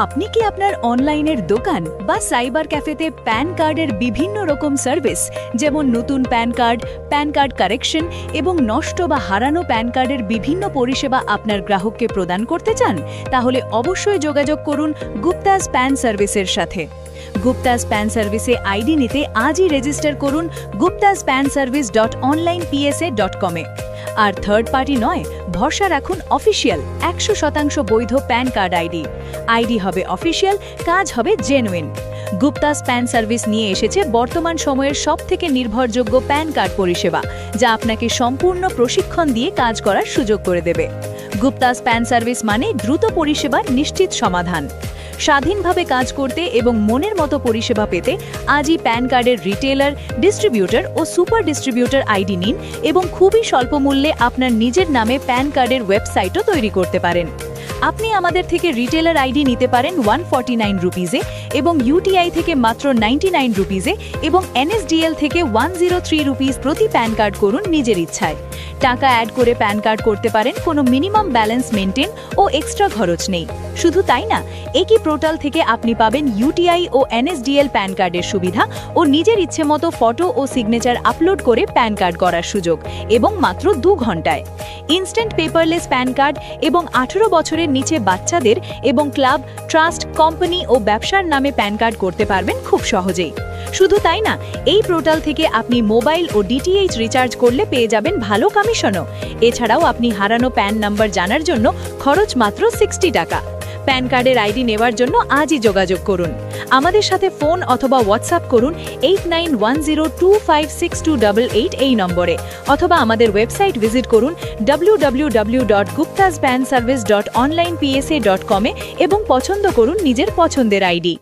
আপনি কি আপনার অনলাইনের দোকান বা সাইবার ক্যাফেতে প্যান কার্ডের বিভিন্ন রকম সার্ভিস যেমন নতুন প্যান কার্ড কারেকশন এবং নষ্ট বা হারানো প্যান কার্ডের বিভিন্ন পরিষেবা আপনার গ্রাহককে প্রদান করতে চান? তাহলে অবশ্যই যোগাযোগ করুন গুপ্তাস প্যান সার্ভিসের সাথে। গুপ্তাস প্যান সার্ভিসে আইডি নিতে আজই রেজিস্টার করুন guptaspanservice.onlinepsa.com এ। আর থার্ড পার্টি নয়, ভরসা রাখুন অফিসিয়াল 100% বৈধ প্যান কার্ড আইডি হবে অফিসিয়াল, কাজ হবে জেনুইন। গুপ্তাস প্যান সার্ভিস নিয়ে এসেছে বর্তমান সময়ের সবথেকে নির্ভরযোগ্য প্যান কার্ড পরিষেবা, যা আপনাকে সম্পূর্ণ প্রশিক্ষণ দিয়ে কাজ করার সুযোগ করে দেবে। গুপ্তাস প্যান সার্ভিস মানে দ্রুত পরিষেবার নিশ্চিত সমাধান। স্বাধীনভাবে কাজ করতে এবং মনের মতো পরিষেবা পেতে আজই প্যান কার্ডের রিটেলার, ডিস্ট্রিবিউটর ও সুপার ডিস্ট্রিবিউটর আইডি নিন এবং খুবই স্বল্প মূল্যে আপনার নিজের নামে প্যান কার্ডের ওয়েবসাইটও তৈরি করতে পারেন। আপনি আমাদের থেকে রিটেলার আইডি নিতে পারেন 149 রুপিজে এবং ইউটিআই থেকে মাত্র 99 রুপিজে এবং এনএসডিএল থেকে 103 রুপিস প্রতি প্যান কার্ড করুন নিজের ইচ্ছায়। টাকা অ্যাড করে প্যান কার্ড করতে পারেন, কোনো মিনিমাম ব্যালেন্স মেনটেন ও এক্সট্রা খরচ নেই। শুধু তাই না, একই পোর্টাল থেকে আপনি পাবেন ইউটিআই ও এনএসডিএল প্যান কার্ডের সুবিধা ও নিজের ইচ্ছে মতো ফটো ও সিগনেচার আপলোড করে প্যান কার্ড করার সুযোগ, এবং মাত্র 2 ঘন্টায়। ইনস্ট্যান্ট পেপারলেস প্যান কার্ড এবং 18 বছরের নিচে বাচ্চাদের এবং ক্লাব, ট্রাস্ট, কোম্পানি ও ব্যবসার নামে প্যান কার্ড করতে পারবেন খুব সহজেই। শুধু তাই না, এই পোর্টাল থেকে আপনি মোবাইল ও ডিটিএইচ রিচার্জ করলে পেয়ে যাবেন ভালো কমিশনও। এছাড়াও আপনি হারানো প্যান নাম্বার জানার জন্য খরচ মাত্র 60 টাকা। প্যান কার্ডের আইডি নেওয়ার জন্য আজই যোগাযোগ করুন। আমাদের সাথে ফোন অথবা হোয়াটসঅ্যাপ করুন 8910256288 এই নম্বরে, অথবা আমাদের ওয়েবসাইট ভিজিট করুন www.guptaspanservice.onlinepsa.com এ এবং পছন্দ করুন নিজের পছন্দের আইডি।